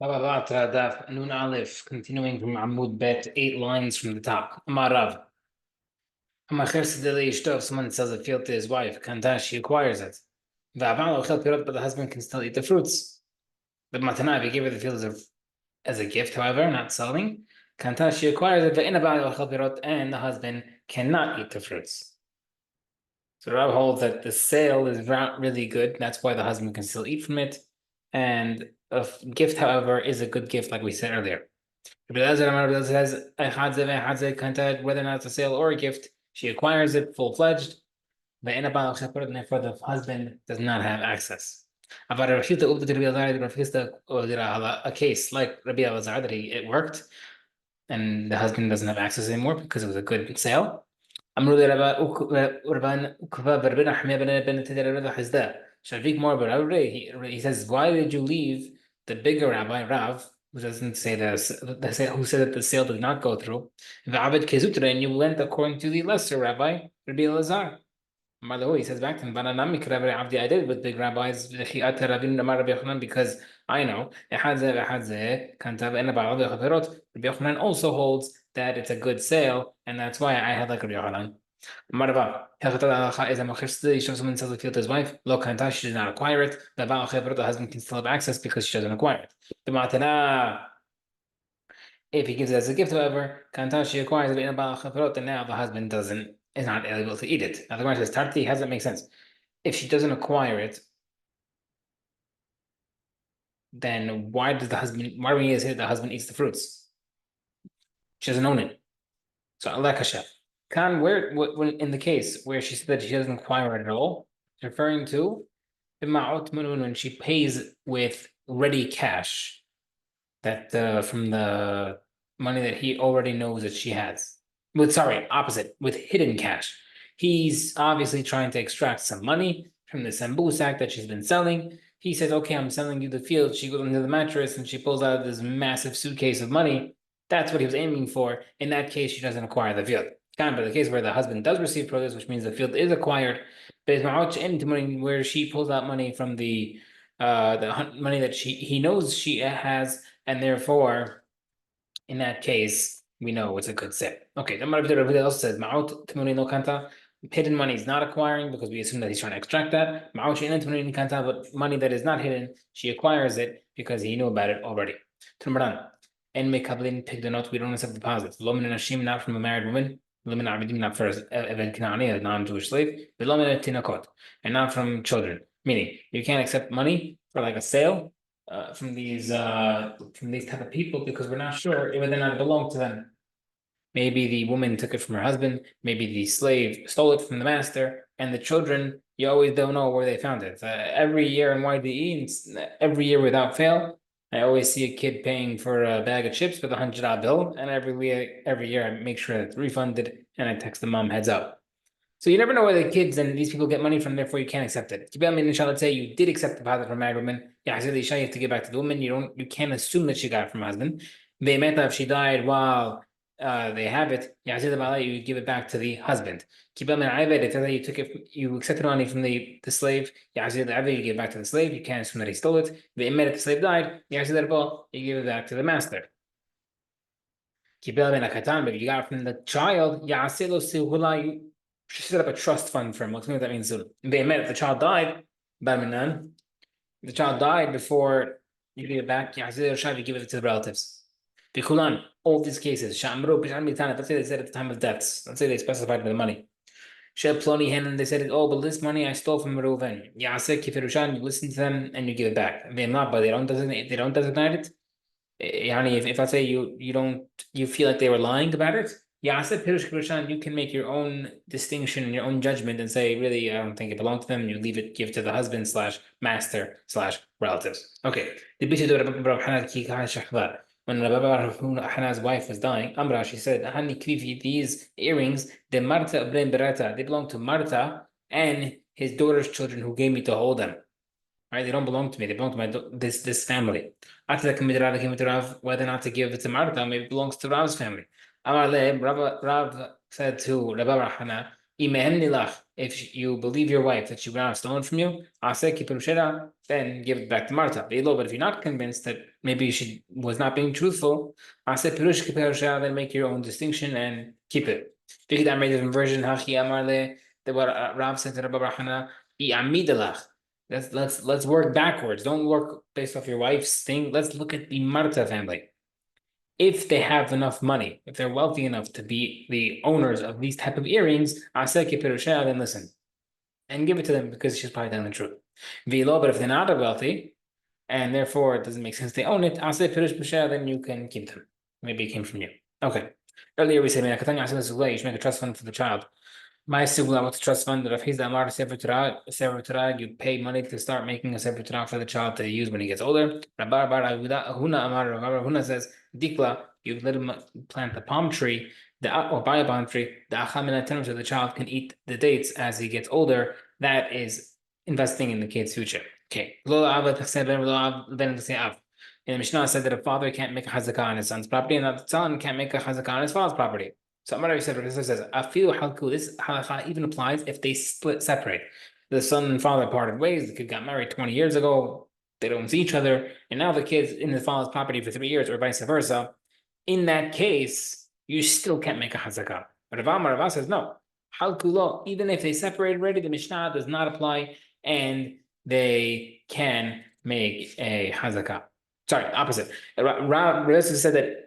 Batra Daf, Nun Aleph, continuing from Amud Bet, 8 lines from the top. Amarav. If someone sells a field to his wife, Kantash, she acquires it. But the husband can still eat the fruits. The Matana, if he gave her the field as a gift, however, not selling, Kantash, she acquires it, and the husband cannot eat the fruits. So Rav holds that the sale is not really good. That's why the husband can still eat from it. And a gift, however, is a good gift, like we said earlier. Whether or not it's a sale or a gift, she acquires it full-fledged. Therefore, the husband does not have access. A case like Rabbi Elazar that it worked, and the husband doesn't have access anymore because it was a good sale. Shavik more, but he says, why did you leave the bigger rabbi, Rav, who doesn't say this, who said that the sale did not go through, and you went according to the lesser rabbi, Rabbi Elazar. By the way, he says back to him, I did with big rabbis because I know Rabbi Yochanan also holds that it's a good sale, and that's why I had like Rabbi Yochanan. Marva, if someone sells a field to his wife, lo kanta, she does not acquire it. The husband can still have access because she doesn't acquire it. The matana, if he gives it as a gift, however, kanta, she acquires it, and now the husband is not able to eat it. Now the question says, Tarti, how does that make sense? If she doesn't acquire it, then why do we need to say that the husband eats the fruits? She doesn't own it. So Allah Kashaf. Khan, when in the case where she said that she doesn't acquire it at all, it's referring to when she pays with ready cash that from the money that he already knows that she has. Opposite, with hidden cash. He's obviously trying to extract some money from the sambusak that she's been selling. He says, okay, I'm selling you the field. She goes under the mattress and she pulls out this massive suitcase of money. That's what he was aiming for. In that case, she doesn't acquire the field. Kind of the case where the husband does receive produce, which means the field is acquired, but it's money where she pulls out money from the money that he knows she has, and therefore, in that case, we know it's a good sale. Okay, then everybody else says Ma'ut Timoni no Kanta. Hidden money is not acquiring because we assume that he's trying to extract that. Ma'ut Timoni Kanta, but money that is not hidden, she acquires it because he knew about it already. Tumran. And Mekablin Pigdonot, we don't accept deposits. Lomin and Hashim, not from a married woman. Lomin Abidim, not for Evan Kanani, a non-Jewish slave. Lomin and Tinakot, and not from children. Meaning, you can't accept money for like a sale from these type of people because we're not sure whether or not it belonged to them. Maybe the woman took it from her husband. Maybe the slave stole it from the master. And the children, you always don't know where they found it. Every year in YDE, every year without fail, I always see a kid paying for a bag of chips with $100 bill, and every year I make sure it's refunded, and I text the mom heads up. So you never know where the kids and these people get money from, therefore you can't accept it. Let's say you did accept the deposit from a married woman. Yeah, you have to give back to the woman. You can't assume that she got it from her husband. They met if she died while they have it. Yeah, you give it back to the husband. If you took it, you accepted money from the slave. Yeah, you give it back to the slave. You can't assume that he stole it. The slave died. Yeah, you give it back to the master. But you got it from the child. Yeah, she set up a trust fund for him. We'll explain what that means soon. They met if the child died, the child died before you give it back, you give it to the relatives. All these cases, let's say they said at the time of deaths, let's say they specified the money. And they said, oh, but this money I stole from Reuven. You listen to them and you give it back. They're not, but they don't designate it. If I say you feel like they were lying about it, yeah, I said Pirush Kirshan, you can make your own distinction and your own judgment and say, really, I don't think it belonged to them. You give to the husband slash master slash relatives. Okay. The when Hana's wife was dying, Amra, she said, Hani Kvifi, these earrings, the Marta Ibn Berata, they belong to Marta and his daughter's children who gave me to hold them. Right? They don't belong to me. They belong to this family. After that, came to Rav whether or not to give it to Martha, maybe it belongs to Rav's family. Amar le, Rav said to Rabbi Hana, If you believe your wife that she would not have stolen from you, then give it back to Marta. But if you're not convinced that maybe she was not being truthful, then make your own distinction and keep it. I made a different version. That what Rav said to Rabbi Barhana, let's work backwards. Don't work based off your wife's thing. Let's look at the Marta family. If they have enough money, if they're wealthy enough to be the owners of these type of earrings, then listen and give it to them because she's probably telling the truth. But if they're not wealthy and therefore it doesn't make sense they own it, then you can keep them. Maybe it came from you. Okay. Earlier we said, you should make a trust fund for the child. My sibling what's trust fund that if he's the Amar Sefer Torah, you pay money to start making a Sefer Torah for the child to use when he gets older. Huna says, Dikla, you let him plant a palm tree, or buy a palm tree, so the child can eat the dates as he gets older. That is investing in the kid's future. Okay. In the Mishnah said that a father can't make a chazakah on his son's property, and that the son can't make a chazakah on his father's property. So Amar said, says, "Afilu halku." This halacha even applies if they separate. The son and father parted ways. The kid got married 20 years ago. They don't see each other, and now the kid's in the father's property for 3 years, or vice versa. In that case, you still can't make a hazakah. But Rav says no. Halku lo. Even if they separated already, the Mishnah does not apply, and they can make a hazakah. Sorry, opposite. Rav said that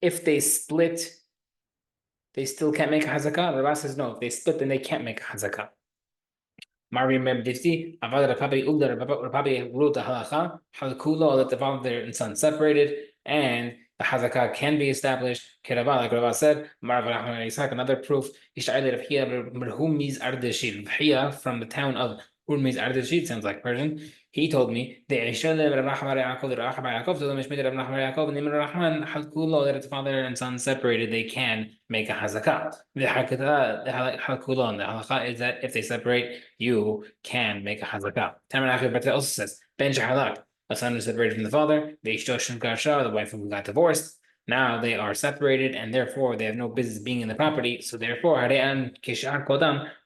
if they split, they still can't make a hazakah. Rav says no. If they split, then they can't make a hazakah. Mariam Difti, Avad Rapabi ruled the halacha, halkulo, that the father and son separated, and the hazakah can be established. Kerava, like Rava said, another proof, from the town of Hurmiz Ardashid, sounds like Persian. He told me that the father and son separated, they can make a hazakah. The halacha is that if they separate, you can make a hazakah. Tamer also says, Ben Shahalak, a son is separated from the father, the wife who got divorced. Now they are separated and therefore they have no business being in the property. So therefore, they're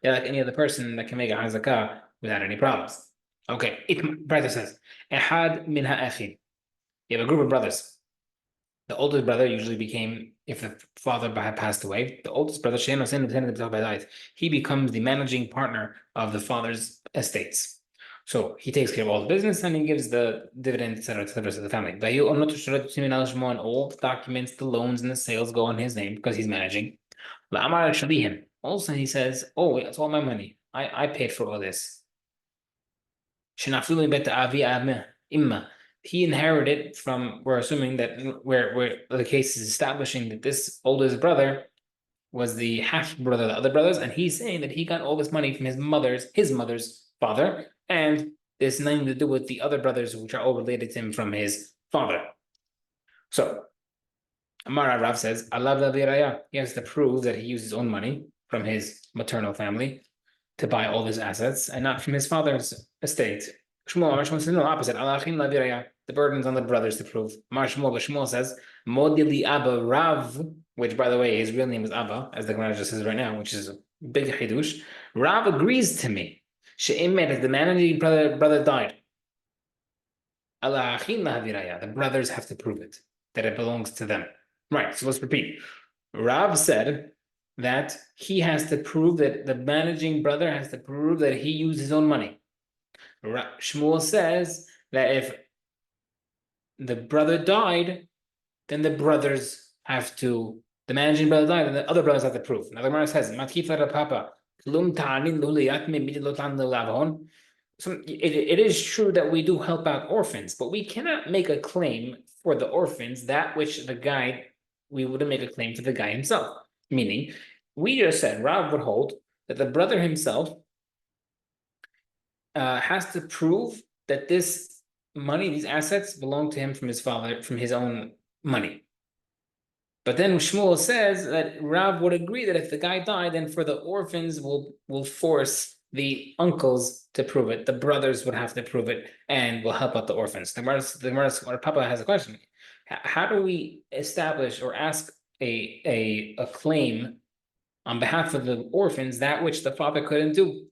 like any other person that can make a hazakah without any problems. Okay, brother says, Ehad min ha'achin. You have a group of brothers. The oldest brother usually became, if the father had passed away, the oldest brother, he becomes the managing partner of the father's estates. So he takes care of all the business and he gives the dividend, etc., to the rest of the family. And all the documents, the loans, and the sales go on his name because he's managing. Also, he says, oh, it's all my money. I paid for all this. He inherited from, we're assuming that where the case is establishing that this oldest brother was the half brother of the other brothers, and he's saying that he got all this money from his mother's father, and there's nothing to do with the other brothers which are all related to him from his father. So Amar Rav says, he has to prove that he used his own money from his maternal family to buy all his assets and not from his father's estate. Shmuel says no, opposite. The burden's on the brothers to prove. Shmuel says, Modili Abba Rav, which by the way, his real name is Abba, as the Gemara just says right now, which is a big chidush. Rav agrees to me. She'emet, as the managing brother died. The brothers have to prove it, that it belongs to them. Right, so let's repeat. Rav said that he has to prove that the managing brother has to prove that he used his own money. Shmuel says that if the brother died, then the managing brother died, and the other brothers have to prove. Now the Gemara says, Papa, so it is true that we do help out orphans, but we cannot make a claim for the orphans that which we wouldn't make a claim for the guy himself. Meaning, we just said Rav would hold that the brother himself has to prove that this money, these assets, belong to him from his father, from his own money. But then Shmuel says that Rav would agree that if the guy died, then for the orphans will force the uncles to prove it. The brothers would have to prove it and will help out the orphans. The Papa has a question. How do we establish or ask a claim on behalf of the orphans that which the father couldn't do.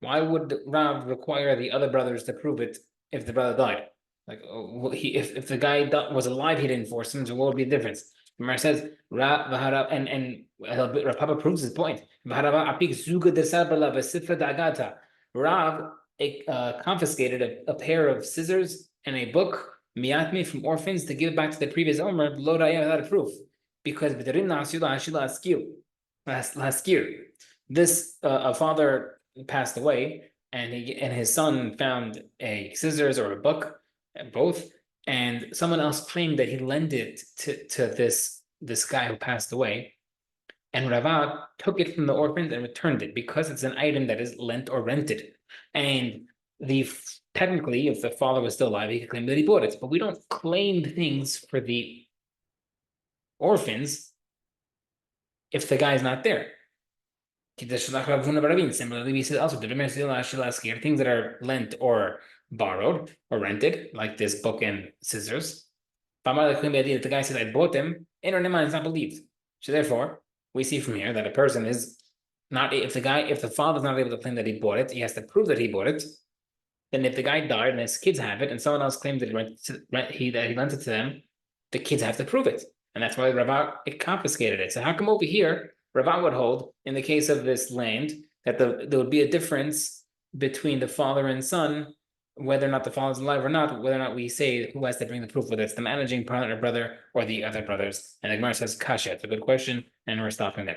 Why would Rav require the other brothers to prove it if the brother died? Like, if the guy was alive, he didn't force him. So what would be the difference? Gemara says Rav Rav Papa proves his point. Rav confiscated a pair of scissors and a book miatmi from orphans to give back to the previous owner without a proof, because last year this a father passed away, and his son found a scissors or a book, both, and someone else claimed that he lent it to this guy who passed away, and Rava took it from the orphans and returned it because it's an item that is lent or rented, and technically, if the father was still alive, he could claim that he bought it, but we don't claim things for the orphans if the guy's not there. Similarly, we said also things that are lent or borrowed or rented, like this book and scissors. If the guy says, I bought them, it's not believed. So therefore, we see from here that a person is not, if the father's not able to claim that he bought it, he has to prove that he bought it. Then if the guy died and his kids have it, and someone else claims that he lent it to them, the kids have to prove it. And that's why Rava confiscated it. So how come over here Rava would hold, in the case of this land, that there would be a difference between the father and son, whether or not the father's alive or not, whether or not we say who has to bring the proof, whether it's the managing partner brother or the other brothers. And the Gemara says, Kasha, it's a good question, and we're stopping there.